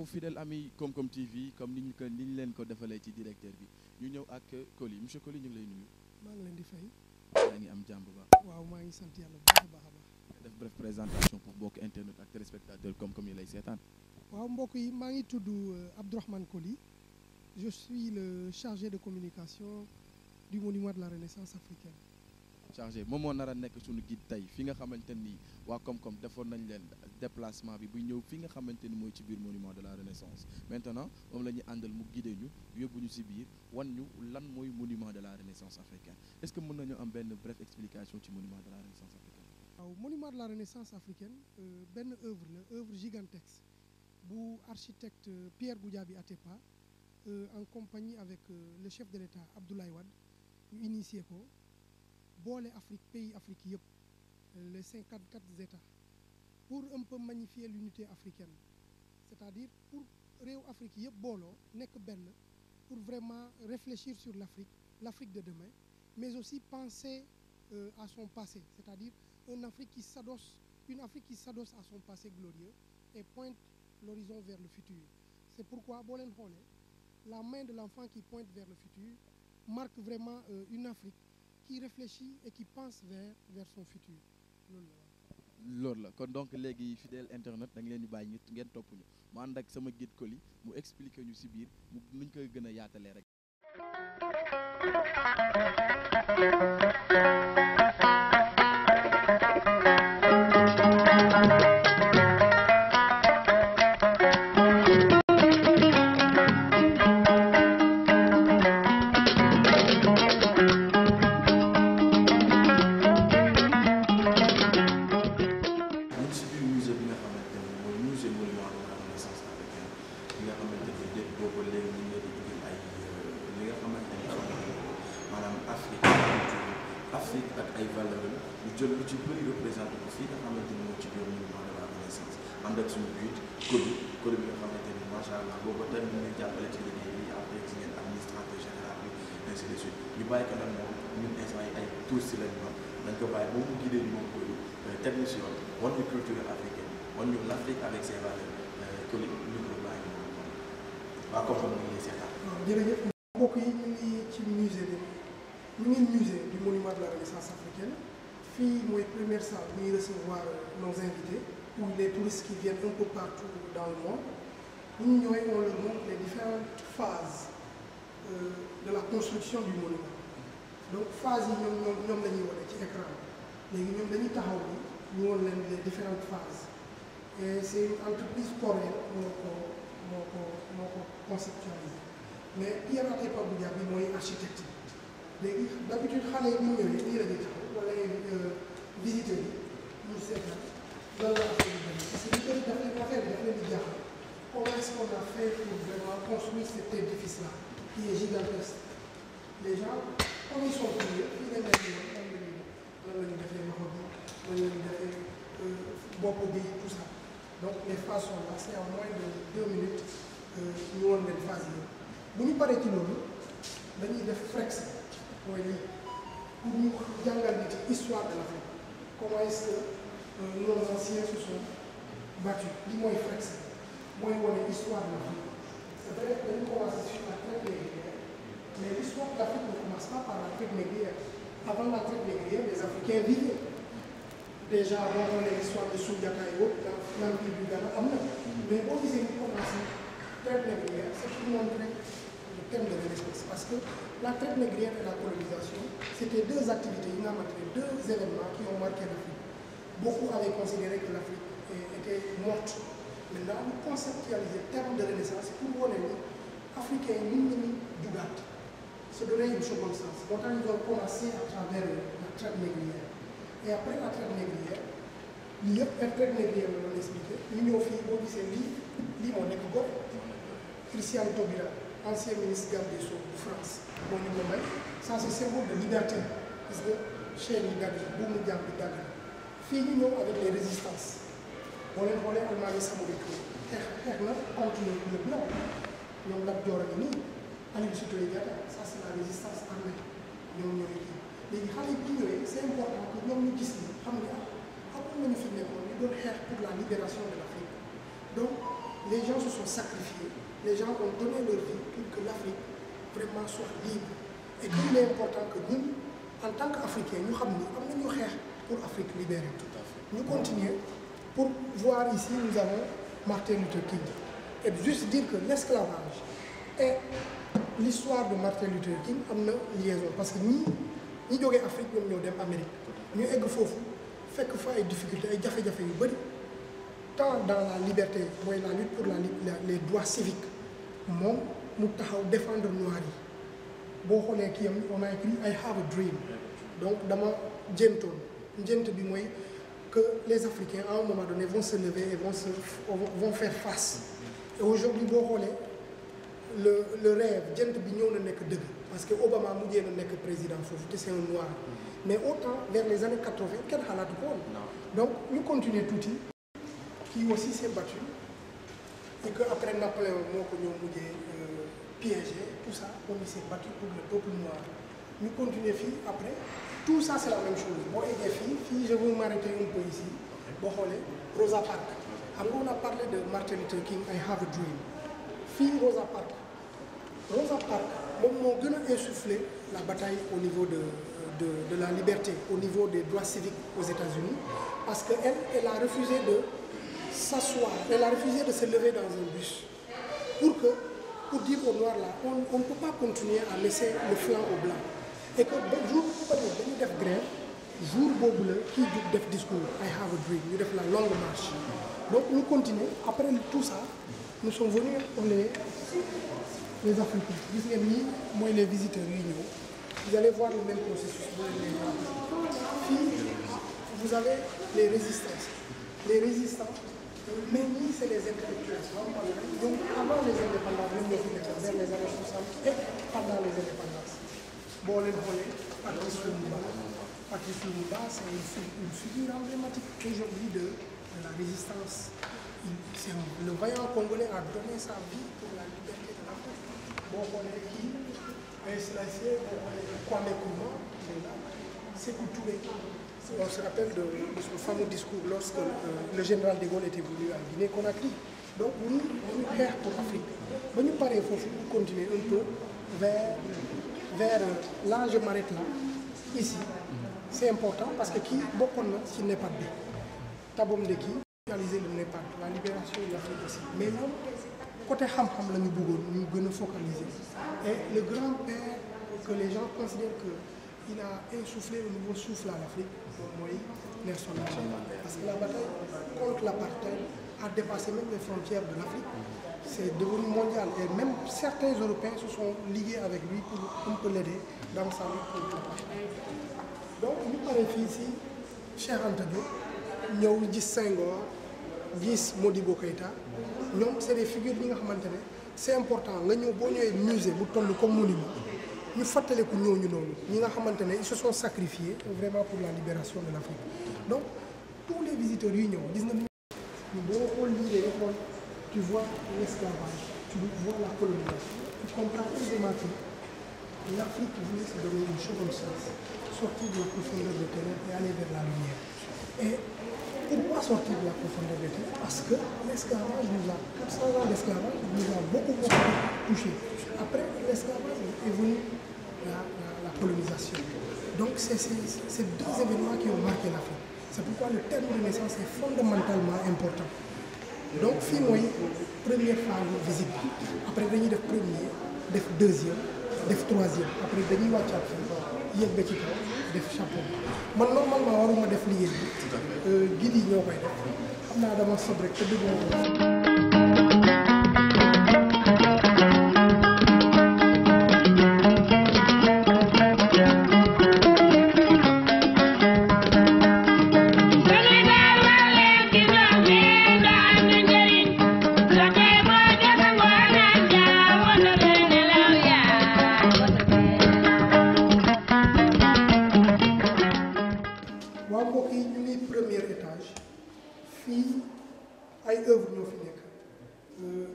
waaw fidèle ami Koom-Koom TV comme ni ñu leen ko defalee ci directeur bi ñu ñëw ak Coly monsieur Coly ñu ngi lay nuyu. maa ngi leen di fay. yaa ngi am jàmm bu baax. waaw maa ngi sant yàlla bu baax a baax a baax. def bref présentation pour bokk internet ak téléspectateur Koom-Koom yi lay seetaan. waaw mbokk yi maa ngi tudd Abdourahmane Coly. Je suis le chargé de communication du monument de la Renaissance africaine. chargé moom moo nar a nekk suñu guide tey fi nga xamante ni waa Koom-Koom defoon nañ leen déplacement bi bu ñëw fi nga xamante ni mooy ci biir monument de la Renaissance maintenant moom la ñuy àndal mu guidé ñu yóbbu ñu si biir wan ñu lan mooy monument de la Renaissance africaine est-ce que mën nañu am benn bref explication ci monument de la Renaissance africaine. waaw monument de la Renaissance africaine benn œuvre la œuvre gigantesque bu architecte Pierre Goudiaby Atepa en compagnie avec le chef de l'État Abdoulaye Wade ñu initié ko. boole Afrique pays Afrique yëpp les 54 États pour un peu magnifier l'unité africaine c'est-à-dire pour réew Afrique yëpp booloo nekk benn pour vraiment réfléchir sur l'Afrique de demain mais aussi penser à son passé c'est-à-dire une Afrique qui s'adosse à son passé glorieux et pointe l'horizon vers le futur c'est pourquoi boo leen xoolee la main de l'enfant qui pointe vers le futur marque vraiment une Afrique qui réfléchit et qui pense vers son futur loolu la kon donc léegi fidèle internet da nga leen di bàyyi ngeen topp ñu mu ànd ak sama guide Coly mu expliquer ñu ci biir mu nuñ koy gën a yaatalee rek. Afrique ak ay valeurs ñu jël lu ci bëri représenté ko fii nga xamante ni moo ci biir monument de la Renaissance ànd ak suñu but Coly bi nga xamante ni macha allah boobu tey ñu ngi jàppale ci liggéey bi après ci ngeen administrateur général bi ainsi de suite ñu bàyyi ko nag moom ñun instant yi ay touristes lañ ñoom dañ ko bàyyi moom mu guidé ñu moom Coly teg ñu si yoon wan ñu culture africaine wan ñu l'Afrique avec ses valeurs Coly ñu ko bàyyi moom waa Koom-Koom ñu ngi lay seetaan. jërëjëf mbokk yi ñu ngi ci musée du monument de la Renaissance africaine fii mooy première salle bu ñuy recevoir nos invités ou les touristes qui viennent un peu partout dans le monde bu ñu ñëwee on leur montre les différentes phases de la construction du monument donc phases yi ñoom la ñuy wane ci écran léegi ñoom dañuy taxaw ni ñu won leen les différentes phases et c'est une entreprise coréenne moo ko conceptualisé mais Pierre Atepa Goudiaby mooy architecte léegi d'habitude xale yi bu ñu ñëwee nii la ñuy taxaw wala visiteurs yi ñu seetaan lan la affaire bi demee parce que ñu bëri daf leen affaire bi daf leen di jaaxal comment est-ce qu'on a fait pour vraiment construire cet édifice là qui est gigantesque les gens comme ils sont curieux fii lañ leen di lan la ñu defee loxo bi lan la ñu defee bopp bi tout ça donc les phases sont là c'est en moins de 2 minutes ñu woon leen phase yi bu ñu paree ci loolu dañuy def flex mooy lii pour ñu jàngal nit histoire de l'Afrique comment est-ce que nos anciens se sont battus li mooy flex mooy wane histoire de l'Afrique c'est vrai que dañu commencé sur la traite négrière mais l'histoire de l'Afrique ne commence pas par la traite négrière avant la traite négrière les Africains vivaient déjà boo xoolee l'histoire de Soundiata et autres dans l'empire du Ghana am na mais boo gisee ñu commencé traite négrière c'est pour montrer le thème de Renaissance parce que la traite négrière et la colonisation c'était deux activités yi nga xamante ne deux événements qui ont marqué l'Afrique beaucoup avaient considéré que l'Afrique était morte maintenant ñu conceptualiser terme de Renaissance pour wane ni africains yi nit ñi jugaat se donner une seconde chance moo tax ñu doon commencer à travers la traite négrière et après la traite négrière lii yëpp traite négrière la doon expliqué ñu ñëw fii boo gisee lii moo nekk góor Christian Taubira ancien ministre garde des Sceaux de France moo ñu ko may ça c'est symbole de liberté parce que chaîne yi dagg bu mu jàmm bi dagg fii ñu ñëw avec les résistances boo leen xoolee Almami Samori Touré xeex na contre le blanc ñoom Lat Joor a ngi nii Aline Sitoé Diatta ça c'est la résistance armée ñoom ñooy kii léegi xale yi ñëwee c'est important que ñoom ñu gis ni xam nga amoon nañu fi nekkoon ñu doon xeex pour la libération de l'Afrique donc les gens se sont sacrifiés, les gens ont donné leur vie pour que l'Afrique vraiment soit libre. Et qu'il est important que nous, en tant qu'Africains, nous sachions pour l'Afrique libérée. Nous continuons pour voir ici, nous avons Martin Luther King. Et juste dire que l'esclavage et l'histoire de Martin Luther King ont une liaison. Parce que nous, nous sommes en Afrique, nous sommes en Amérique. Nous sommes en Afrique, fait que des difficultés, des difficultés, tant dans la liberté, la lutte pour les droits civiques, nous défendre les Noirs. On a écrit I have a dream. Donc, dans que les Africains, à un moment donné, vont se lever et vont faire face. Et aujourd'hui, le rêve, parce que Obama n'est que président, c'est un noir. Mais autant, vers les années 80, quel est le Donc, nous continuons tout qui aussi s'est battu. Et qu'après Napoléon, nous piégé, tout ça, on s'est battu pour le peuple noir. Nous continuons après. Tout ça, c'est la même chose. Bon, et les filles, je vais m'arrêter un peu ici. Bon, Rosa Parks. On a parlé de Martin Luther King, I have a dream. Fille Rosa Parks. Rosa Parks, moi, j'ai insufflé la bataille au niveau de la liberté, au niveau des droits civiques aux États-Unis, parce qu'elle a refusé de s'asseoir, elle a refusé de se lever dans un bus pour dire aux Noirs là, on ne peut pas continuer à laisser le flanc aux Blancs. Et que le jour où nous avons grève, jour où qui fait discours, I have a dream, nous avons la longue marche. Donc nous continuons, après tout ça, nous sommes venus pour les Africains. Moi, les visiteurs, vous allez voir le même processus. Vous avez les résistances. Les résistants, mais ni c'est les intellectuels. Donc avant les indépendances, vers les années 60 et pendant les indépendances. Bon, les volets, Patrice Lumumba, c'est une figure emblématique aujourd'hui de la résistance. Le vaillant congolais a donné sa vie pour la liberté de l'Afrique. Bon, on est qui Kwame Nkrumah, Sékou Touré. On se rappelle de son fameux discours lorsque le général de Gaulle était venu à Guinée-Conakry. Donc nous faire pour l'Afrique. Nous parlons, il faut continuer un peu vers là, je m'arrête là, ici. C'est important parce que qui beaucoup qui n'est pas bien. Tabom de qui réaliser le NEPAD, la libération de l'Afrique aussi. Mais nous, côté Ham-Ham, nous devons focaliser. Et le grand-père, que les gens considèrent qu'il a insufflé un nouveau souffle à l'Afrique, Nelson Mandela. Parce que la bataille contre l'apartheid a dépassé même les frontières de l'Afrique. C'est devenu mondial. Et même certains Européens se sont liés avec lui pour un peu l'aider dans sa lutte contre l'apartheid. Donc, nous parlons ici, cher Antonio, nous avons dit Senghor, gis Modibo Keïta, c'est des figures qui c'est important. Nous avons un musée comme monument. Nous ils se sont sacrifiés vraiment pour la libération de l'Afrique. Donc, tous les visiteurs réunions, tu vois l'esclavage, tu vois la colonisation, tu comprends aisément que l'Afrique voulait se donner une seconde chance, sortir de la profondeur de terre et aller vers la lumière. Et pourquoi sortir de la profondeur de terre? Parce que l'esclavage nous a, 400 ans d'esclavage, nous a beaucoup touché. Après, l'esclavage est venu la colonisation. Donc, c'est ces deux événements qui ont marqué l'Afrique. C'est pourquoi le terme de naissance est fondamentalement important. Donc, première phase visible. Après, il y a premier, deuxième, troisième. Après, il y a chapeau. Moi, normalement, je vais faire le guide. Je vais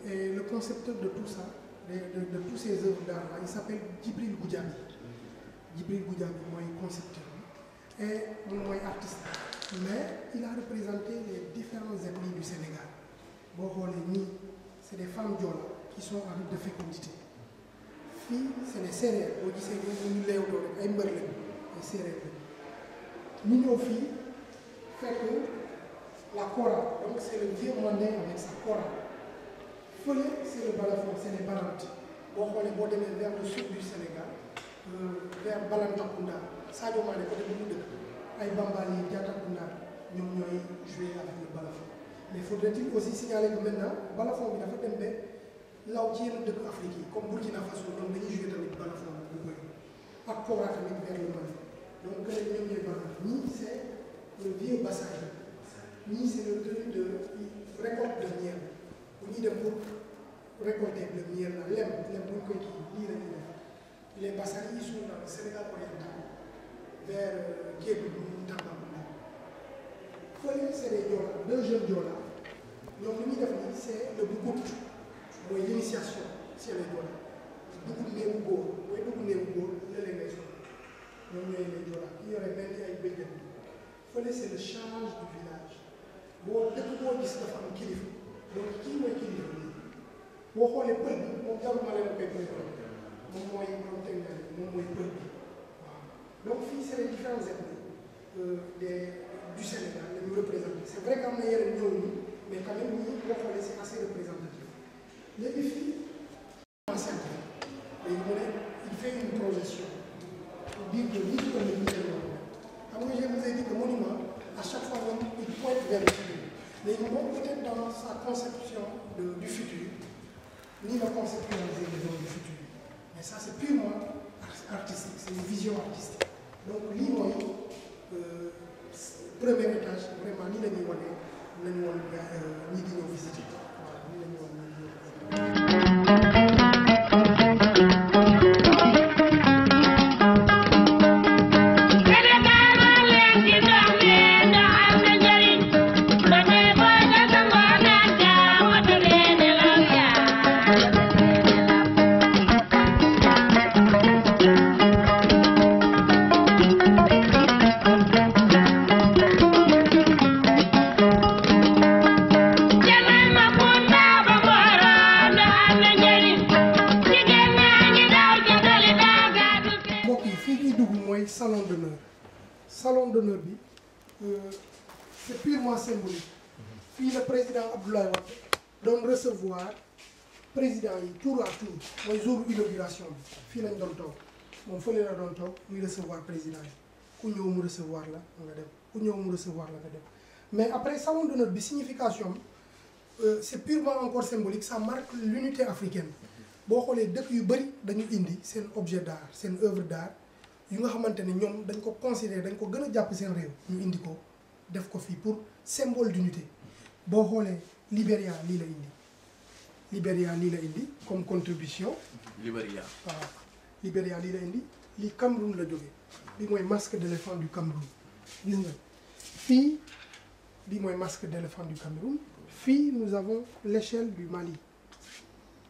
Et le concepteur de tout ça, de tous ces œuvres d'art-là, il s'appelle Djibril Goudiaby. Djibril Goudiaby, moi, il est concepteur. Et moi, artiste. Mais il a représenté les différentes ethnies du Sénégal. Bon, c'est des femmes Joola qui sont en lutte de fécondité fii c'est des séeréer boo gisee ñu leewtoo rek ay mbër lañ ay séeréer lañ ñu ñëw fii fekk la kora donc c'est le vieux mandin avec sa kora fële c'est le balafon c'est les balantes boo xoolee boo demee vers le sud du Sénégal vers Balantacounda Sadio Mané côté bu mu dëkk ay Bambali Diattacounda ñoom ñooy jouer avec le balafon mais faudrait-il aussi signaler que maintenant balafon bi dafa dem ba law ci yenn dëkk Afrique yi comme Burkina Faso ñoom dañuy jouer tamit balafon bu bëri ak kora tamit vers le Mali donc ñoom ñooy balafon ñii c'est le vieux bassin ñii c'est le truc de récolte de miel bu ñuy dem pour récolter le miel la lem bu ñu koy kii lii la ñuy def les bassins ils sont dans le Sénégal oriental vers Kédougou Tambacounda fële c'est des Joola deux jeunes Joola ñoom li ñuy def nii c'est le bougout mooy l'initiation c'est les Joola dugub néewu góor mooy dugub néewu góor léeg-léeg ngay soxla ñoom ñooy les Joola ki yore benn ay béykat fële c'est le change du village boo dëkk boo gis dafa am kilifa donc kii mooy kilifa bi boo xoolee pël bi moom jarul ma leen koy préparé moom mooy borom technique moom mooy pël bi waaw donc fii c'est les différentes ethnies du Sénégal la ñu représenté c'est vrai que am na yeneen ñëw ñi mais quand même ñii boo xoolee c'est assez représentatif léegi fii enceinte léegi mu ne il fait une projection pour dire que lii ko lii la ñu xam nga je vous ai dit que monument à chaque fois moom il pointe vers le futur léegi moom peut-être dans sa conception du futur ni la conceptualiser les zones du futur mais ça c'est purement artistique c'est une vision artistique donc lii mooy premier étage vraiment nii la ñuy wane nañu woon ñii di ñëw visiter waaw nii la ñuy wane ñii di ñëw salon d'honneur bi c'est purement symbolique fii le président Abdoulaye Wade doon recevoir président yi tour à tour mooy jour inauguration bi fii lañ doon toog moom fële la doon toog muy recevoir président yi ku ñëw mu recevoir la nga dem ku ñëw mu recevoir la nga dem mais après salon d'honneur bi signification c'est purement encore symbolique ça marque l'unité africaine boo xoolee dëkk yu bëri dañu indi seen objet d'art seen œuvre d'art yu nga xamante ne ñoom dañ ko considérer dañ ko gën a jàpp seen réew ñu indi ko def ko fii pour symbole d'unité boo xoolee Libéria lii la indi Libéria lii la indi comme contribution. Libéria waaw Libéria lii la indi lii Cameroun la jógee bi mooy masque d'éléphant du Cameroun gis nga fii bi mooy masque d'éléphant du Cameroun fii nous avons l'échelle du Mali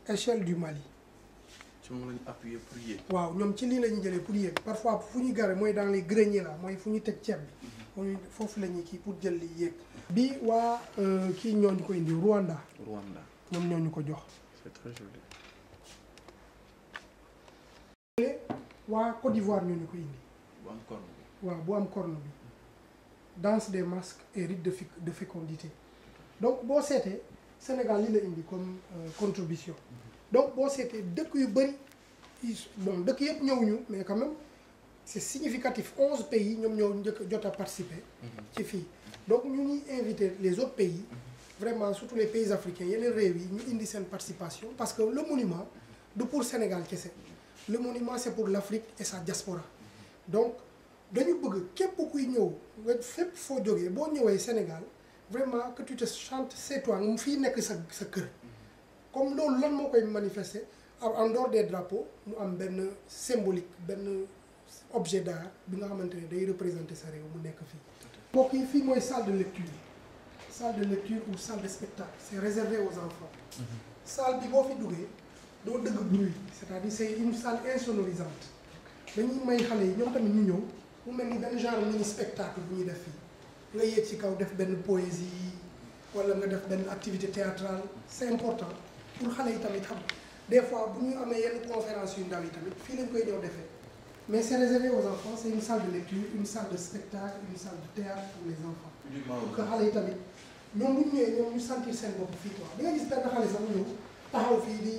échelle du Mali. ci moom la ñu appuyer pour yéeg. waaw ñoom ci lii la ñuy jëlee pour yéeg parfois fu ñu garé mooy dans les greniers là mooy fu ñu teg ceeb bi foofu la ñuy kii pour jël li yéeg. bi waa kii ñooñu ko indi Rwanda. ñoom ñooñu ko jox. c'est très joli. waa Côte d'Ivoire ñooñu ko indi. bu am corne bi. waaw bu am corne bi danse des masques et rite de fécondité donc boo seetee Sénégal lii la indi comme contribution. donc boo seetee dëkk yu bëri bon dëkk yëpp ñëwuñu mais quand même c'est significatif 11 pays ñoom ñoo njëkk jot a participer ci fii donc ñu ñuy inviter les autres pays vraiment surtout les pays africains yeneen réew yi ñu indi seen participation parce que le monument du pour Sénégal kese le monument c'est pour l'Afrique et sa diaspora donc dañu bëgg képp kuy ñëw nga fépp foo jógee boo ñëwee Sénégal vraiment que tu te chantes chez toi mu fii nekk sa kër comme loolu lan moo koy manifester en dehors des drapeaux mu am benn symbolique benn objet d'art bi nga xamante ne day représenter sa réew mu nekk fii. mbokk yi fii mooy salle de lecture ou salle de spectacle c'est réservé aux enfants. salle bi boo fi duggee doo dëgg bruit c'est-à-dire c'est une salle insonorisante dañuy may xale yi ñoom tamit ñu ñëw mu mel ni benn genre mini spectacle bu ñuy def fii nga yéeg ci kaw def benn poésie wala nga def benn activité théâtrale c'est important. pour xale yi tamit xam des fois bu ñu amee yenn conférence yu ndaw yi tamit fii lañ koy ñëw defee mais c'est réservé aux enfants c'est une salle de lecture une salle de spectacle une salle de théâtre pour les enfants. pour que xale yi tamit ñoom bu ñu ñëwee ñoom ñu sentir seen bopp fii quoi di nga gis benn xale sax ñëw taxaw fii di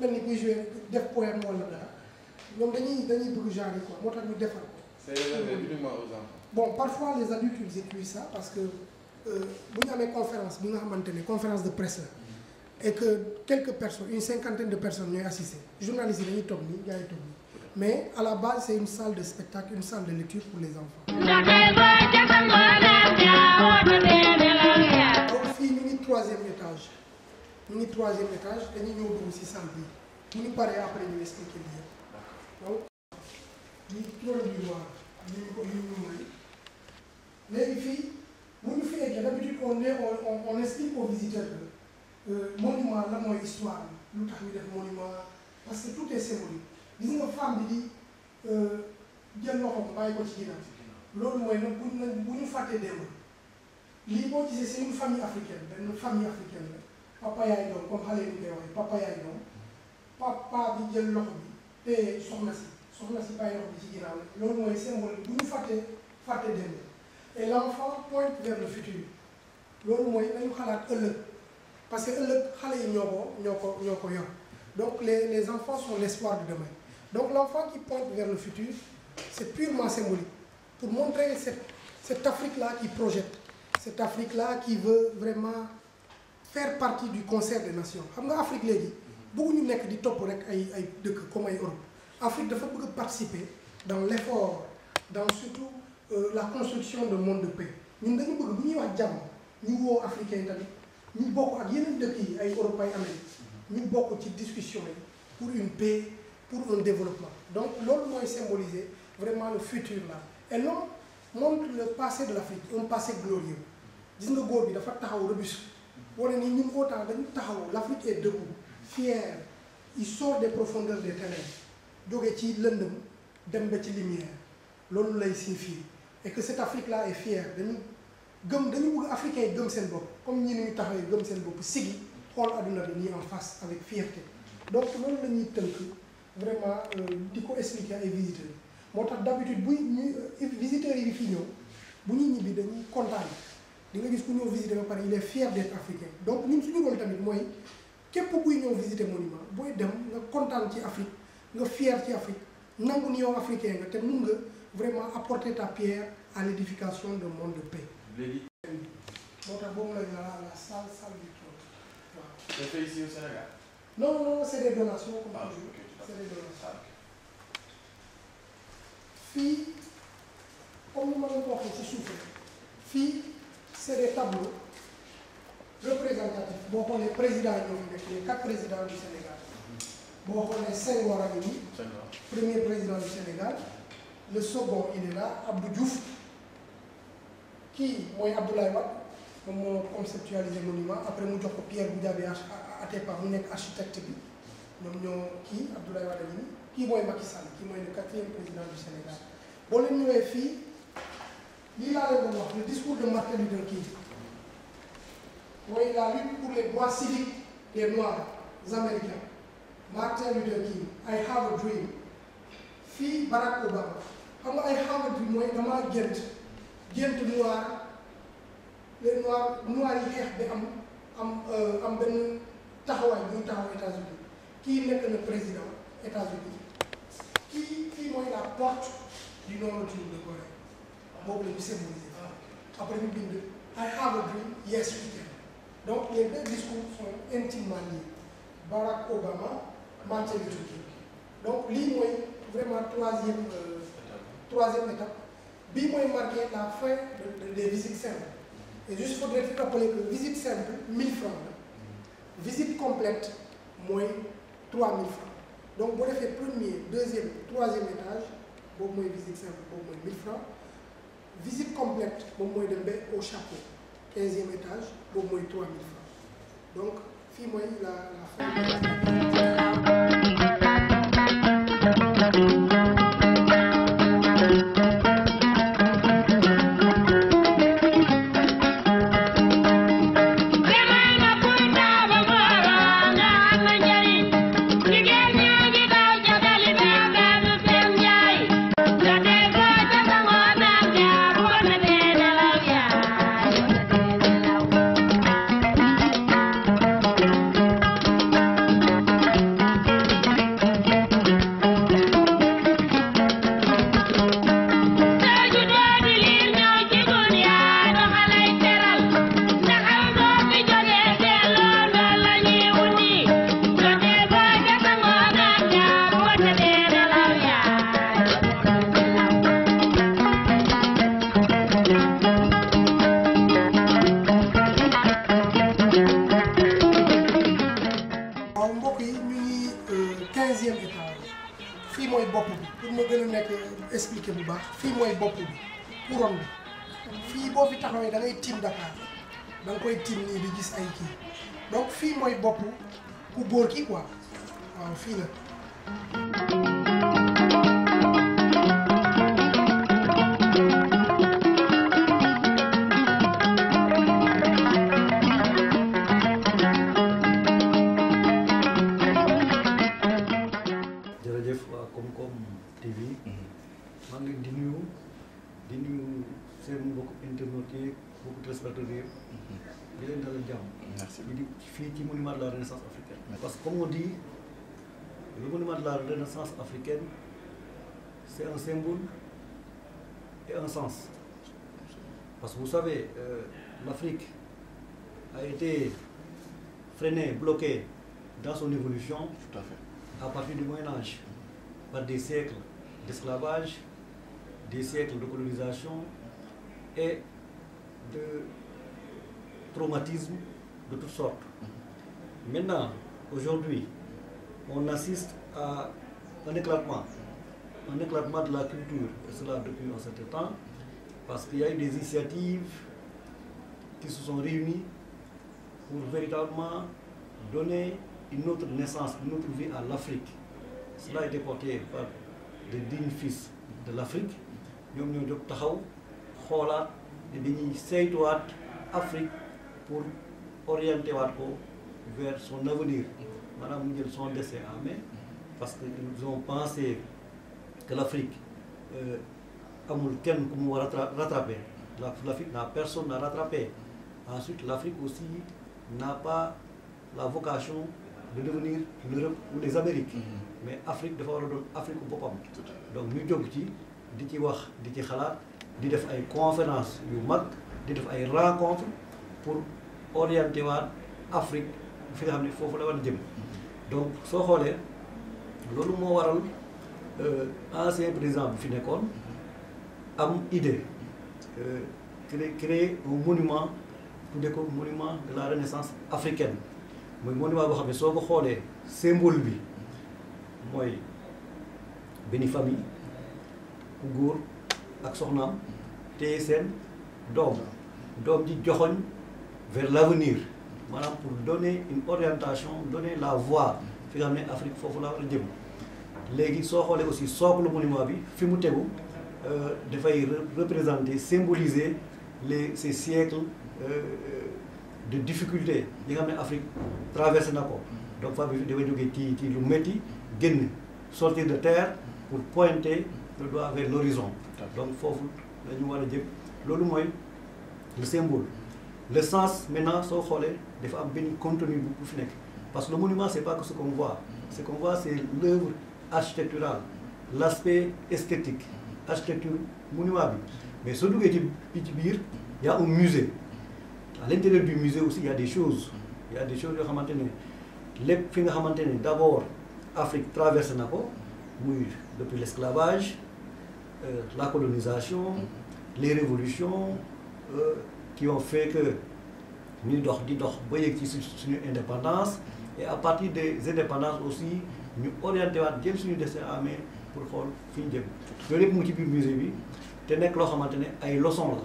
mel ni kuy jouer def poème wala dara ñoom dañuy bëgg genre yi quoi moo tax ñu defar ko. c'est réservé uniquement aux enfants. Bon, parfois les adultes ils utilisent ça parce que bu ñu amee conférence bi nga xamante ne conférence de presse la et que quelques personnes une cinquantaine de personnes ñooy assister journalistes yi dañuy toog nii gars yi toog nii mais à la base c'est une salle de spectacle une salle de lecture pour les enfants. donc fii ñu ngi troisième étage dañuy ñëw dugg ci salle bi bu ñu paree après ñu expliquer bi yëpp donc ñu produit noir ñu ko ñu may léegi fii bu ñu fi eggee d'habitude on explique aux visiteurs que monument la mooy histoire lu tax ñu def monument parce que tout est symbolique gis nga femme bi di jël loxo bàyyi ko ci ginnaaw loolu mooy nag bu ñu fàttee démb lii boo gisee c'est une famille africaine benn famille africaine la papa yaay doom comme xale yi ñu koy waxee papa yaay doom papa bi jël loxo bi te soxna si bàyyi loxo bi ci ginnaaw la loolu mooy symbole bu ñu fàttee démb et l'enfant pointe vers le futur loolu mooy nañu xalaat ëllëg parce que ëllëg xale yi ñoo ko yor donc les enfants sont l'espoir de demain donc l'enfant qui pointe vers le futur c'est purement symbolique pour montrer cette Afrique-là qui projette cette Afrique-là qui veut vraiment faire partie du concert des nations xam nga Afrique léegi bëgguñu nekk di topp rek ay dëkk comme ay Europe Afrique dafa bëgg participer dans l'effort dans surtout la construction d'un monde de paix ñun dañu bëgg bu ñuy wax jàmm ñu woo africain tamit ñu bokk ak yeneen dëkk yi ay Europe ay Amérique ñu bokk ci discussion yi pour une paix pour un développement donc loolu mooy symboliser vraiment le futur là et l'homme montre le passé de l'Afrique un passé glorieux gis nga góor bi dafa taxaw robuste wane ni ñun autant dañu taxaw l'Afrique est debout fière il sort des profondeurs des ténèbres jóge ci lëndëm dem ba ci lumière loolu lay signifier et que cette Afrique-là est fière dañu bëgg africains yi gëm seen bopp comme ñi ñu taxawee gëm seen bopp sigi xool adduna bi nii en face avec fierté donc loolu la ñuy tënk vraiment di ko expliquer ay visiteurs moo tax d'habitude buy ñuy visiteurs yi fi ñëw bu ñuy ñibbi dañuy kontaan di nga gis ku ñëw visiter ba pare il est fier d'être africain donc ñun suñu rôle tamit mooy képp kuy ñëw visiter monument booy dem nga kontaan ci Afrique nga fier ci Afrique nangu ni yow africain nga te mun nga vraiment apporter ta pierre à l'édification d'un monde de paix. léegi. moo tax boobu la salle du trône waaw. c'est fait ici au Sénégal. non c'est des donations comme toujours. C'est des donations. Fii comme ni ma leen ko waxee ci suuf fii c'est des tableaux représentatifs boo xoolee président yi ñoo fi nekk les 4 présidents du Sénégal boo xoolee Senghor a ngi nii premier président du Sénégal le second il est là Abdou Diouf kii mooy Abdoulaye Wade moom moo conceptualisé monument après mu jox ko Pierre Goudiaby Atepa mu nekk architecte bi ñoom ñoo kii Abdoulaye Wade a ngi nii kii mooy Macky Sall kii mooy le 4e président du Sénégal boo leen ñëwee fii lii laa leen doon wax le discours de Martin Luther King mooy la lutte pour les droits civiques des Noirs américains Martin Luther King I have a dream fii Barack Obama xam nga I have a dream mooy damaa gént noir les noirs yi xeex bi am benn taxawaay bu ñu taxaw États-Unis kii nekk na président États-Unis kii mooy la porte du non-retour de Corée boobu la ñu symboliser après ñu bind I have a dream yes we can donc les deux discours sont intimement liés Barack Obama Martin Luther King donc lii mooy vraiment troisième étape bii mooy marquer la fin des visites simples et juste faudrait-il rappeler que visite simple 1000 francs la visite complète mooy 3000 francs donc boo defee premier deuxième troisième étage boobu mooy visite simple boobu mooy 1000 francs visite complète boobu mooy dem ba au chapeau 15e étage boobu mooy 3000 francs donc fii mooy la fin. expliquer bu baax fii mooy bopp bi couronne bi fii boo fi taxawee da ngay tiim Dakar da nga koy tiim nii di gis ay kii donc fii mooy bopp ku góor ki quoi waaw fii la. jërëjëf waa Koom-Koom TV. maa ngi leen di nuyu seen mbokku internautes yi mbokku téléspectateurs yi. di leen dalal jàmm. merci di fii ci monument de la Renaissance africaine. parce que comme on dit le monument de la Renaissance africaine c'est un symbole et un sens. Parce que vous savez, l'Afrique a été freinée, bloquée dans son évolution. Tout à fait. À partir du Moyen-Âge, par des siècles d'esclavage, des siècles de colonisation et de traumatisme de toutes sortes. Maintenant, aujourd'hui, on assiste à un éclatement de la culture, et cela depuis un certain temps, parce qu'il y a eu des initiatives qui se sont réunies pour véritablement donner une autre naissance, une autre vie à l'Afrique. Cela a été porté par des dignes fils de l'Afrique. Nous avons dit que nous Afrique pour orienter vers son avenir. Madame, nous avons son destin en main parce que nous avons pensé que l'Afrique amul kenn ku mu war a rattraper. L'Afrique n'a personne à rattraper. Ensuite, l'Afrique aussi n'a pas la vocation de devenir l'Europe ou les Amériques. Mais l'Afrique dafa war a doon Afrique bu boppam. Donc ñu jóg ci di ci wax di ci xalaat di def ay conférences yu mag di def ay rencontres pour orienter waat Afrique fi nga xam ne foofu la war a jëm. Donc soo xoolee loolu moo waral ancien président bi fi nekkoon am idée créer un monument tuddee ko monument de la Renaissance africaine mooy monument boo xam ne soo ko xoolee symbole bi mooy benn famille ku góor ak soxnaam téye seen doom ji joxoñ vers l'avenir maanaam pour donner une orientation donner la voie fi nga xam ne Afrique foofu la war a jëm léegi soo xoolee aussi socle monument bi fi mu tegu dafay représenter symboliser ces siècles de difficultés yi nga xam ne Afrique traversé na ko donc fa bi dafay jógee ci lu métti génn sortir de terre pour pointer le doigt vers l'horizon donc foofu la ñu war a jëm loolu mooy le symbole. Le sens maintenant soo xoolee dafa am benn contenu bu fi nekk parce que le monument c'est pas que ce qu'on voit c'est l'œuvre architecturale l'aspect esthétique architecture monument bi mais soo duggee ci biir y a un musée à l'intérieur du musée aussi il y a des choses yoo xamante ne lépp fi nga xamante ne d'abord Afrique traversé na ko muy depuis l'esclavage la colonisation les révolutions qui ont fait que ñuy dox di dox ba yegg ci suñu indépendance et à partir des indépendances aussi ñu orienté waat jël suñu destin en main pour xool fi ñu jëm loolu yëpp mu ngi ci biir musée bi te nekk loo xamante ne ay leçons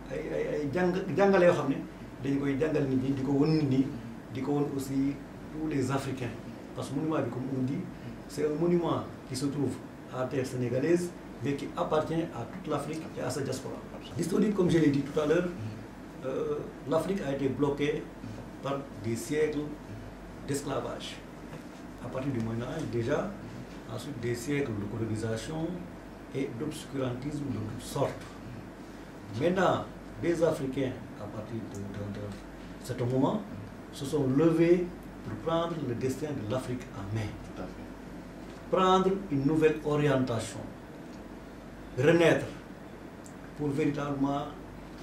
la ay jàngale yoo xam ne dañu koy jàngal nit ñi di ko won nit ñi di ko won aussi tous les Africains parce que monument bi comme on dit c'est un monument qui se trouve à terre sénégalaise mais qui appartient à toute l'Afrique et à sa diaspora. L'historique, comme je l'ai dit tout à l'heure, l'Afrique a été bloquée par des siècles d'esclavage. À partir du Moyen-Âge déjà, ensuite des siècles de colonisation et d'obscurantisme de toutes sortes. Maintenant, les Africains, à partir de ce moment, se sont levés pour prendre le destin de l'Afrique en main. Tout à fait. Prendre une nouvelle orientation. Renaître pour véritablement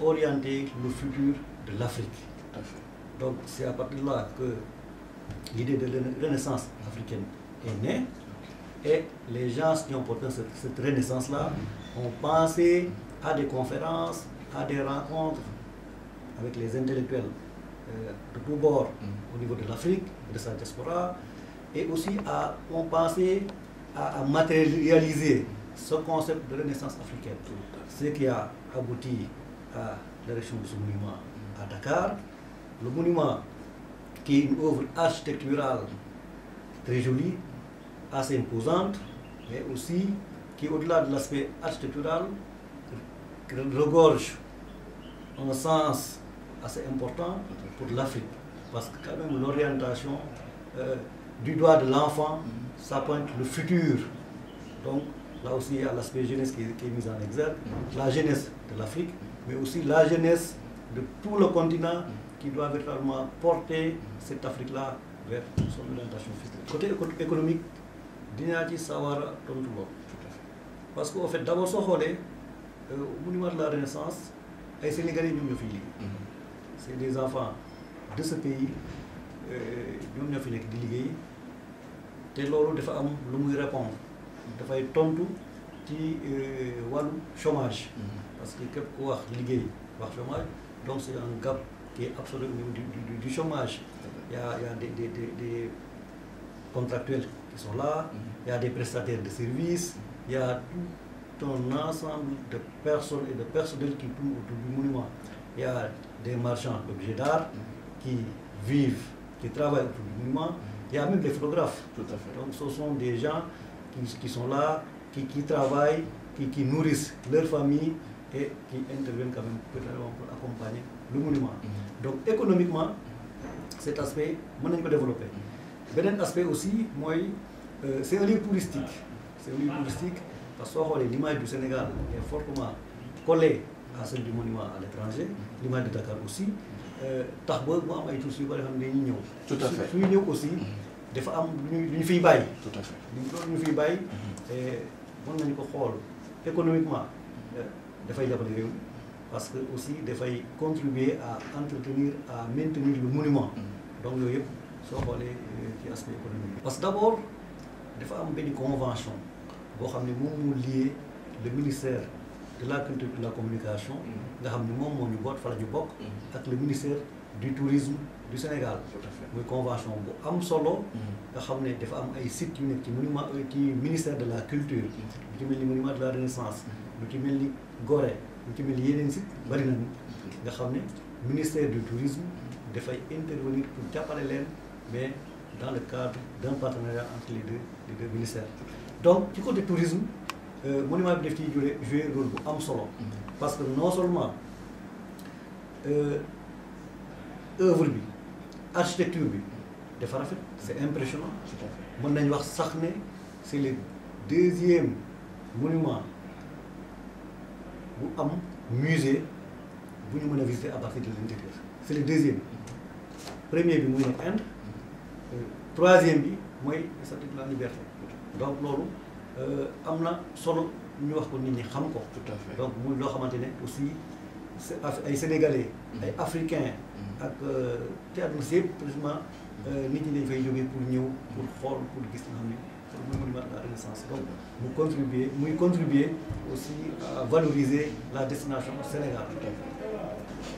orienter le futur de l'Afrique. Tout à fait. Donc c'est à partir de là que l'idée de la renaissance africaine est née et les gens qui ont porté cette renaissance-là ont pensé à des conférences, à des rencontres avec les intellectuels de tous bords au niveau de l'Afrique, de sa diaspora, et aussi ont pensé à matérialiser ce concept de renaissance africaine, ce qui a abouti à l'érection de ce monument à Dakar. Le monument qui est une œuvre architecturale très jolie, assez imposante, mais aussi qui, au-delà de l'aspect architectural, regorge un sens assez important pour l'Afrique. Parce que quand même l'orientation du doigt de l'enfant, ça pointe le futur. Donc là aussi, il y a l'aspect jeunesse qui est mis en exergue, la jeunesse de l'Afrique, mais aussi la jeunesse de tout le continent qui doit véritablement porter cette Afrique-là vers son orientation future. Côté économique, dinaa ci sawar a tontu lool parce que au fait d'abord soo xoolee monument de la Renaissance ay Sénégalais ñoom ñoo fiy liggéey. C'est des enfants de ce pays ñoom ñoo fi nekk di liggéey te loolu dafa am lu muy répondre dafay tontu ci wàllu chômage. Parce que képp ku wax liggéey wax chômage donc c'est un gap qui est absolu au niveau du chômage. Il y a des contractuels qui sont là, il y a des prestataires de services, il y a tout un ensemble de personnes et de personnels qui tournent autour du monument. Il y a des marchands d'objets d'art qui vivent, qui travaillent autour du monument. Il y a même des photographes. Tout à fait. Donc ce sont des gens qui sont là, qui travaillent, qui nourrissent leur famille et qui interviennent quand même pour accompagner le monument. Donc économiquement, cet aspect, on peut développer. Beneen aspect aussi, c'est un lieu touristique. C'est un lieu touristique parce que l'image du Sénégal est fortement collée à celle du monument à l'étranger, l'image de Dakar aussi. Tax ba mu am ay touristes yu bari xam ne dañuy ñëw. Tout à fait suñu ñëw aussi dafa am lu ñu fiy bàyyi. Tout à fait loolu ñu fiy bàyyi. Mën nañu ko xool économiquement dafay jàppale réew parce que aussi dafay contribuer à entretenir, à maintenir le monument. Donc yooyu yëpp soo xoolee ci aspect économique. Parce que d'abord dafa am benn convention boo xam ne moom moo lié le ministère de la culture et de la communication nga xam ne moom moo ñu boot fa la ñu bokk ak le ministère du tourisme du Sénégal. muy convention bu am solo nga xam ne dafa am ay sites yu nekk ci monument ci ministère de la culture lu ci mel ni monument de la Renaissance lu ci mel ni Gorée lu ci mel ni yeneen sites bari nañu nga xam ne ministère du tourisme dafay intervenir pour jàppale leen mais dans le cadre d'un partenariat entre les deux ministères. Donc ci côté tourisme monument bi daf ciy jouer rôle bu am solo parce que non seulement œuvre bi architecture bi dafa rafet c'est impressionnant mën nañu wax sax ne c'est le deuxième monument bu am musée bu ñu mën a visiter à partir de l'intérieur. C'est le deuxième. Premier bi muy nekk Inde troisième bi mooy Statue de la Liberté. Donc loolu am na solo ñu wax ko nit ñi xam ko. Tout à fait. Donc muy loo xamante ne aussi ay Sénégalais ay Africains ak te àdduna si yëpp pratiquement nit ñi dañ fay jógee pour ñëw pour xool pour gis nga xam ne muy monument de la Renaissance. Donc muy contribuer aussi à valoriser la destination Sénégal.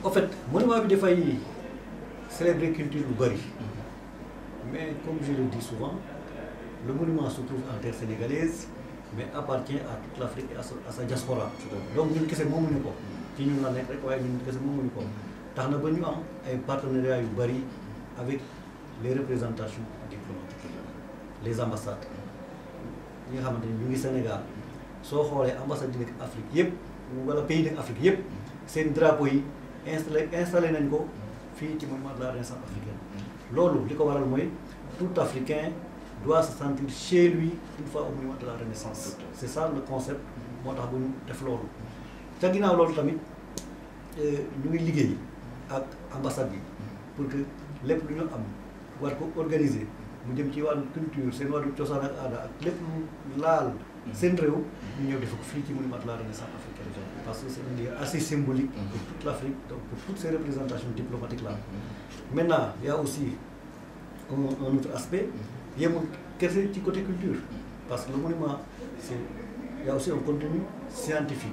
En fait monument bi dafay célébrer culture lu bari mais comme je le dis souvent le monument se trouve en terre sénégalaise mais appartient à toute l'Afrique et à sa diaspora. Donc ñun kese moomuñu ko ci ñun la nekk rek waaye ñun kese moomuñu ko tax na ba ñu am ay partenariats yu bari avec les représentations diplomatiques les ambassades ñi nga xamante ni ñu ngi Sénégal soo xoolee ambassade yi nekk Afrique yëpp wala pays nekk Afrique yëpp seen drapeau yi installé nañ ko fii ci monument de la Renaissance africaine. Loolu li ko waral mooy tout Africain doit se sentir chez lui une fois au monument de la Renaissance. C'est ça le concept moo tax bu ñu def loolu. ca ginnaaw loolu tamit ñu ngi liggéey ak ambassade yi pour que lépp lu ñu am war ko organiser mu jëm ci wàllu culture seen wàllu cosaan ak aada ak lépp lu laal seen réew ñu ñëw def ko fii ci monument de la Renaissance africaine. Parce que c'est un lieu assez symbolique pour toute l'Afrique, donc pour toutes ces représentations diplomatiques là. Maintenant, il y a aussi un autre aspect, il y a du côté culture, parce que le monument, il y a aussi un contenu scientifique.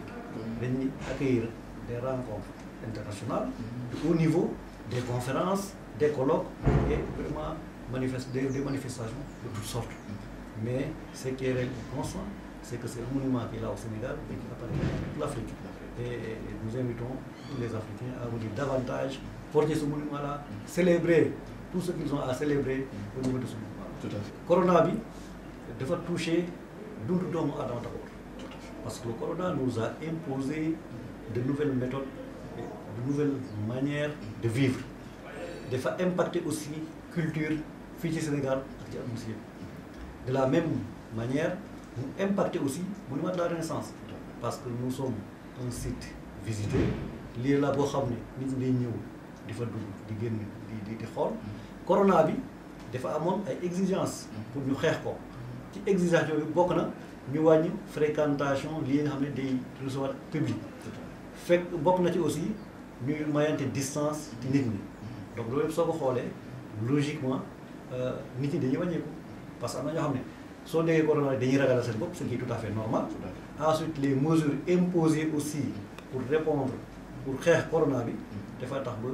Venir accueillir des rencontres internationales de haut niveau, des conférences, des colloques et vraiment des manifestations de toutes sortes. Mais ce qui est constant, c'est que c'est un monument qui est là au Sénégal et qui appartient à toute l'Afrique. Et nous invitons tous les Africains à venir davantage porter ce monument-là, célébrer tout ce qu'ils ont à célébrer au niveau de ce monument. Tout à fait. Corona bi dafa touché dundu doomu aadama d'abord parce que le corona nous a imposé de nouvelles méthodes, de nouvelles manières de vivre. Dafa impacter aussi culture fii ci Sénégal ak ci àdduna si yëpp. De la même manière mu impacter aussi monument de la Renaissance parce que nous sommes un site visité lii la boo xam ne nit ñi day ñëw di fa dugg di génn di xool. Corona bi dafa amoon ay exigences pour ñu xeex ko ci exigence yooyu bokk na ñu wàññi fréquentation lii nga xam ne day recevoir public fekk bokk na ci aussi ñuy mayante distance ci nit ñi donc loolu yëpp soo ko xoolee logiquement nit ñi dañuy wàññeeku parce que am na ñoo xam ne soo déggee corona dañuy ragal seen bopp ce qui est tout à fait normal. Ensuite les mesures imposées aussi pour répondre pour xeex corona bi dafa tax ba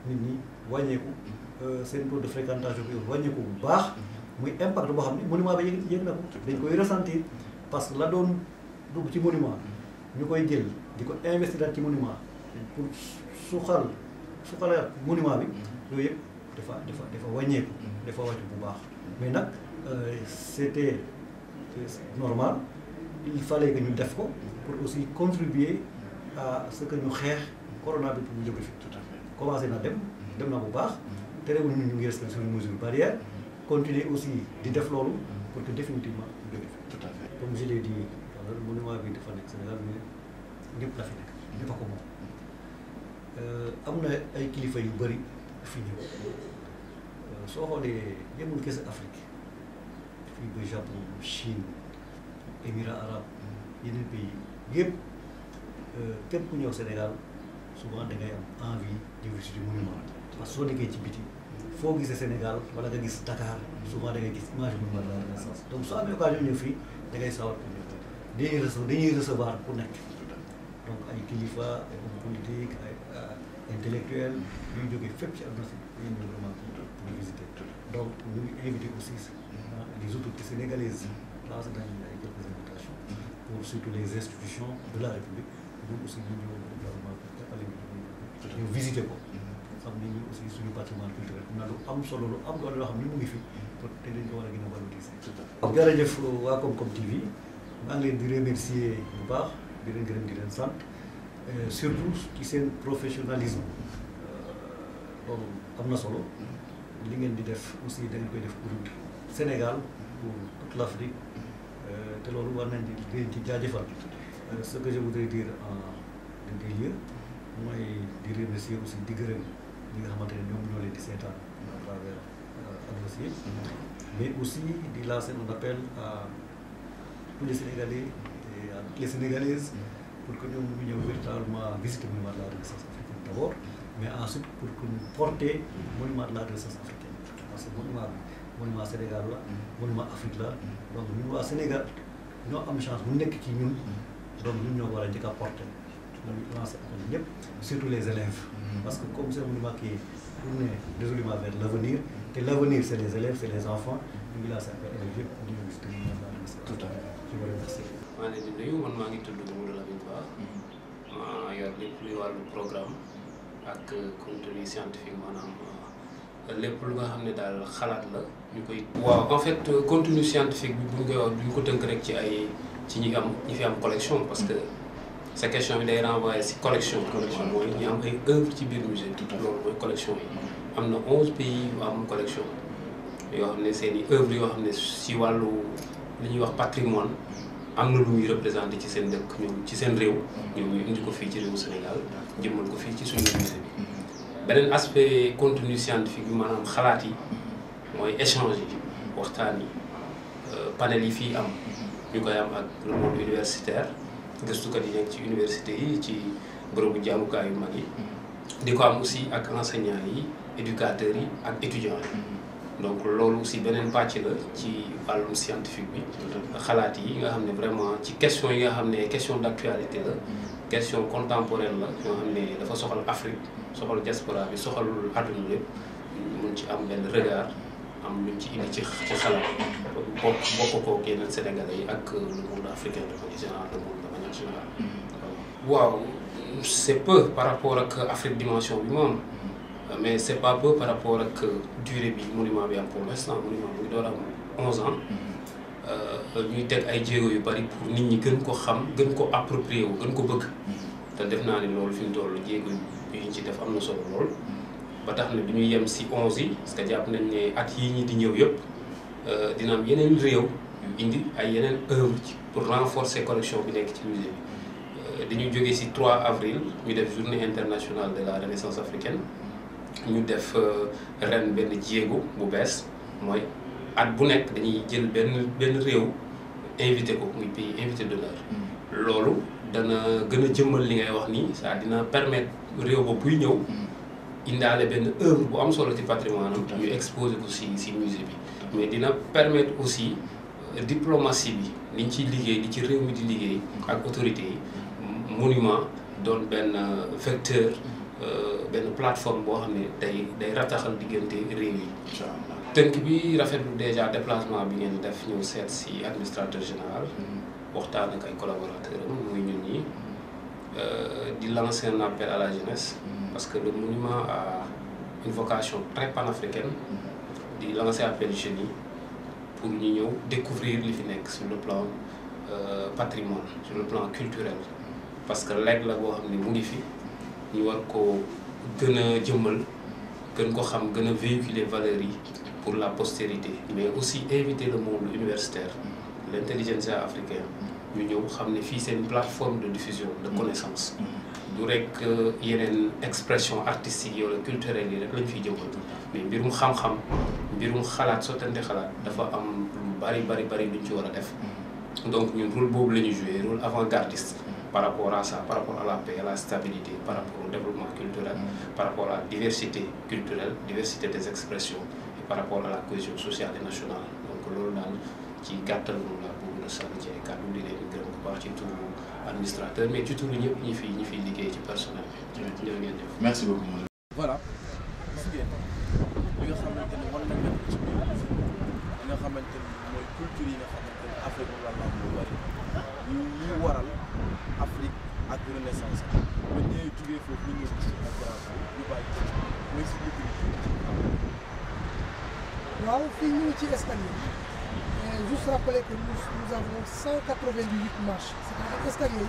nit ñi wàññeeku seen taux de fréquentation bi wàññeeku bu baax muy impact boo xam ne monument ba yëg na ko dañ koy ressentir parce que la doon dugg ci monument ñu koy jël di ko investir ci monument pour suqalaat monument bi yooyu yëpp dafa wàññeeku dafa wàcc bu baax mais nag c'était normal il fallait que ñu def ko pour aussi contribuer à ce que ñu xeex corona bi pour ñu jóge fi commencé na dem na bu baax terewul ñu ngi respecté suñu mesure barrière continuer aussi di def loolu pour que définitivement ñu jóge fi tout à fait. comme je l'ai dit alors monument bi dafa nekk Sénégal mais ñëpp la fi nekk ñëpp a ko moom am na ay kilifa yu bëri fi ñëw soo xoolee yemul kese Afrique fii ba Japon Chine Émirats arabes yeneen pays yëpp képp ku ñëw Sénégal souvent da ngay am envie de visiter monument parce que soo nekkee ci biti foo gisee Sénégal wala nga gis Dakar souvent da ngay gis image monument de la Renaissance donc soo amee occasion ñëw fii da ngay sawar pour ñëw dañuy recevoir ku nekk donc ay kilifa ay hommes politiques ay intellectuels ñuy jógee fépp ci àdduna si dañuy ñëw vraiment pour visiter donc ñu ngi invité aussi les autorités sénégalaises lancé nañu ay quelques invitations pour surtout les institutions de la République ñun aussi ñu ñëw vraiment pour jàppale ñu visiter ko xam ne ñu aussi suñu patrimoine culturel am na lu am solo lu am doole loo xam ne mu ngi fi te dañ ko war a gën a valoriser. jërëjëf waa Komkom TV maa ngi leen di remercier bu baax di leen gërëm di leen sant surtout ci seen professionnalisme loolu am na solo li ngeen di def aussi da ngeen koy def pour Sénégal pour toute l'Afrique te loolu war nañ di leen ci jaajëfal ce que je voudrais dire en dernier lieu mooy di remercier aussi di gërëm ñi nga xamante ne ñoom ñoo leen di seetaan à travers Adressé mais aussi di lancer un appel à tous les Sénégalais et à toutes les Sénégalaises pour que ñoom ñu ñëw véritablement visiter monument de la Renaissance africaine d'abord mais ensuite pour que ñu porter monument de la Renaissance africaine parce que monument bi monument Sénégal la monument Afrique la donc ñun waa Sénégal ñoo am chance mu nekk ci ñun donc ñun ñoo war a njëkk a porter ñu lancé appel ñëpp surtout les élèves parce que comme c'est un monument qui est tourné résolument vers l'avenir te l'avenir c'est les élèves c'est les enfants ñu ngi lancé appel élèves yëpp pour ñu visiter monument de la Renaissance. Tout à fait. Je vous remercie. maa ngi leen di nuyu man maa ngi tudd Mamadou Lamine Ba maa yor lépp luy wàllu programme ak contenu scientifique maanaam lépp lu nga xam ne daal xalaat la ñu koy. waaw en fait contenu scientifique bi bu ñu koy wax duñ ko tënk rek ci ñi fi am collection parce que sa question bi day renvoyer si collection. mooy ñi am ay œuvres ci biir musée. loolu mooy collection yi. am na 11 pays yu am collection yoo xam ne seen i œuvres yoo xam ne si wàllu li ñuy wax patrimoine am na lu muy représenté ci seen dëkk ñoom ci seen réew ñoom ñu indi ko fii ci réewu Sénégal jëmmal ko fii ci suñu musée bi. beneen aspect contenu scientifique bi maanaam xalaat yi mooy échange yi waxtaan yi panel yi fii am ñu koy am ak le monde universitaire gëstukat yi nekk ci université yi ci bërëbu jàngukaay yu mag yi di ko am aussi ak enseignants yi éducateurs yi ak étudiants yi. donc loolu aussi beneen pàcc la ci wàllum scientifique bi xalaat yi nga xam ne vraiment ci question yi nga xam ne question d'actualité la question contemporaine la yoo xam ne dafa soxal Afrique soxal diaspora bi soxal àdduna lépp mun ci am benn regard am luñ ci indi ci xalaat bokk ko yeneen Sénégalais yi ak le monde africain de manière générale, le monde de manière générale. waaw c'est peu par rapport ak Afrique dimension bi moom mais c'est pas peu par rapport ak durée bi monument bi am pour l'instant monument bi door am 11 ans ñuy teg ay jéego yu bari pour nit ñi gën ko xam gën ko approprier wu gën ko bëgg te def naa ni loolu fi mu toll jéego yi ñu ci def am na solo lool ba tax na du ñuy yem si 11 yi parce que jàpp nañ ne at yii ñi di ñëw yëpp dina am yeneen réew indi ay yeneen œuvre pour renforcer collection bi nekk ci musée bi dañuy jógee ci 3 avril ñu def journée internationale de la renaissance africaine ñu def ren benn jéego bu bees mooy at bu nekk dañuy jël benn réew invité ko muy pays invité d'honneur loolu dana gën a jëmmal li ngay wax nii ça dina permettre réew ba buy ñëw indaale benn œuvre bu am solo ci patrimoine am ñu exposé ko ci musée bi mais dina permettre aussi diplomatie bi niñ ciy liggéey di ci réew mi di liggéey ak autorités yi monument doon benn vecteur benn plateforme boo xam ne day rataxal diggante réew yi. tënk bi rafetlu déjà déplacement bi ngeen def ñëw seet ci administrateur général waxtaan ak ay collaborateurs am muy ñun ñi di lancer un appel à la jeunesse parce que le monument a une vocation très panafricaine di lancer appel jeunes yi pour ñu ñëw découvrir li fi nekk sur le plan patrimoine sur le plan culturel parce que léegi la boo xam ne mu ngi fi ñu war ko gën a jëmmal gën ko xam gën a véhiculer valeurs yi pour la postérité mais aussi inviter le monde universitaire l'intelligentsia africaine ñu ñëw xam ne fii c'est une plateforme de diffusion de connaissances du rek yeneen expression artistique yi wala culturelle yi rek lañ fiy jëmmal mais mbirum xam-xam mbirum xalaat sottante xalaat dafa am lu bari luñ ci war a def donc ñun rôle boobu la ñu joué rôle avant-gardiste par rapport à ça, par rapport à la paix, à la stabilité, par rapport au développement culturel, par rapport à la diversité culturelle, diversité des expressions, et par rapport à la cohésion sociale et nationale. Donc, loolu daal ci gàttal moom laa bëgg na sànni ci ay kàddu di leen gërëm bu baax ci turu administrateur mais ci turu ñëpp ñi fiy liggéey ci personnel bi. jërë ngeen jëf. Merci beaucoup. Voilà. gis ngeen li nga xamante ne war nañ leen ci biir li nga xamante ni mooy culture yi nga xamante ne Afrique la am lu bari ñu waral Afrique ak renaissance ba ñëwee jugee foofu ñu ñëw gis ak grand ñu bàyyi ko mais si dëkk bi. waaw fii ñu ngi ci escalier juste rappeler que nous avons 198 marches c'est-à-dire escalier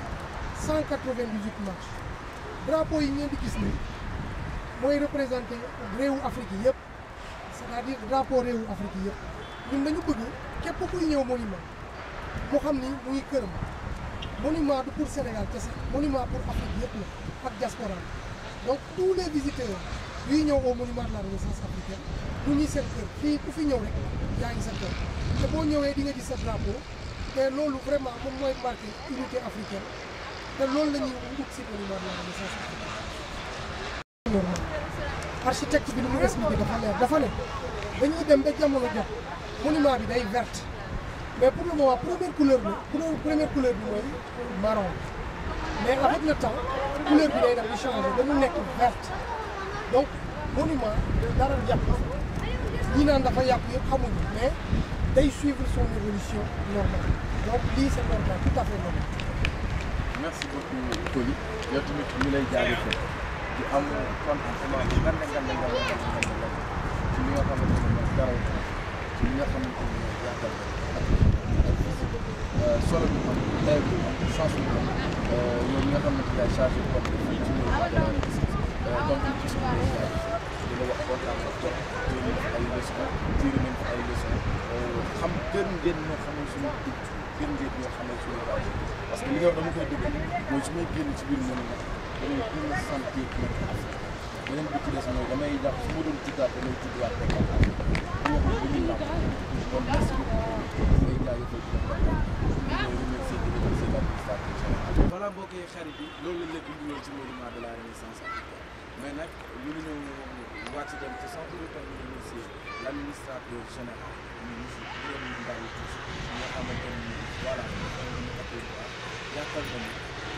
198 marches drapeau yi ngeen di gis ni mooy représenté réewu Afrique yi yëpp c'est-à-dire drapeau réewu Afrique yi yëpp ñun dañu bëgg képp kuy ñëw monument mu xam ni mu ngi këram monument du pour Sénégal kese monument pour Afrique yëpp la ak diaspora donc tous les visiteurs yuy ñëw au monument de la Renaissance africaine ñu ngi seen kër fii ku fi ñëw rek yaa ngi sa kër te boo ñëwee di nga gis sa drapeau te loolu vraiment moom mooy marqué unité africaine te loolu la ñuy wut si monument de la Renaissance africaine. normal architecte bi lu mu expliqué dafa leer dafa ne dañuy dem ba jamono jot monument bi day verte mais pour le moment première couleur bi mooy marron mais avec le temps couleur bi day def di changer ba mu nekk verte donc monument dara yàqu ñi naan dafa yàqu yëpp xamuñu mais day suivre son évolution normale donc lii c'est normal tout à fait normal. merci beaucoup Coly yow tamit ñu lay jaajëfal di am contentement bi nga ci li nga xamante ne mooy dara ci li nga xamante ne mooy yaatal ak solo bi am tey bi am chance bi am yow ñi nga xamante ne chargé comme fii ci donc ci suñu di la wax kontaan ak toog tiir nañ ay leçon xam gën ngeen ñoo xamal suñu culture gën ngeen ñoo xamal suñu race parce que li nga dama koy dëgg mooy su may génn ci biir monument damay gën a sentir nekk Afrique beneen bi ci des mooy damay jàpp su ma doon tuddaat damay tuddaat rek ñu wax bu ñu làmp kon merci beaucoup ngay jaajëfal di la remercier l'administrateur général. Voilà mbokk yi xarit yi loolu la lépp indiloon ci monument de la Renaissance africaine mais nag ñu ngi ñëw wàcc dem ci sans pour autant ñu remercier l'administrateur général ñu monsieur Birame Ndaye Touche nga xamante ni voilà yaatal nañu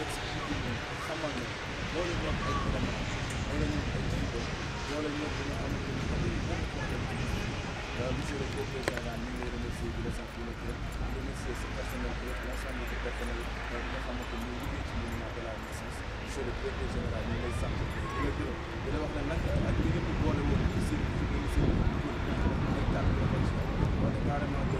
expliqué nañu xamal ne loolu ñoom ay éléments wala ñoom ay jiital wala ñoom dañu xamante ni dañuy bon problème monsieur le directeur général ñu ngi lay remercier di la sant di la gërëm di remercier sa personnel bi l'ensemble du personnel bi nga xamante ni ñu liggéey ci monument de la Renaissance monsieur le directeur général ñu ngi lay sant di la gërëm di la wax ne nag ak li ngeen di boole woon ci seen seen ay tànk réflexion wane carrément que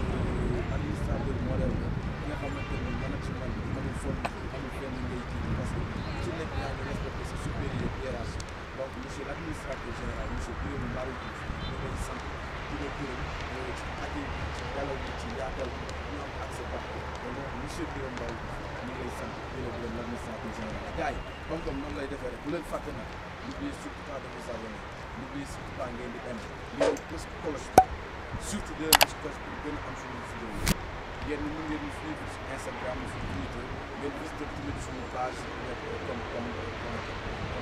administrateur modèle la nga xamante ni management bi amul fon amul fenn ngay jiitu parce que ci nekk yaa ngi respecté sa supérieur hiérarchie donc monsieur l'administrateur général monsieur Birame Mbarou Diouf ñu lay sant di la gërëm ci accueil bi ci dalal bi ci yaatal bi ñu am accès partout donc monsieur Birame Mbarou Diouf ñu lay sant di la gërëm l'administrateur général gars yi comme noonu lay defee rek bu leen fàtte nag n'oubliez surtout pas de vous abonner n'oubliez surtout pas ngeen di aimé lii bës cloche bi surtout de leen bës cloche bi gën a am suñu vidéo yi yéen ñu ngeen ñu suivre sur Instagram sur Twitter ngeen visité tamit suñu page comme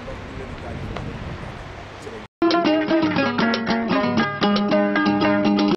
donc ñu leen di jaajëfal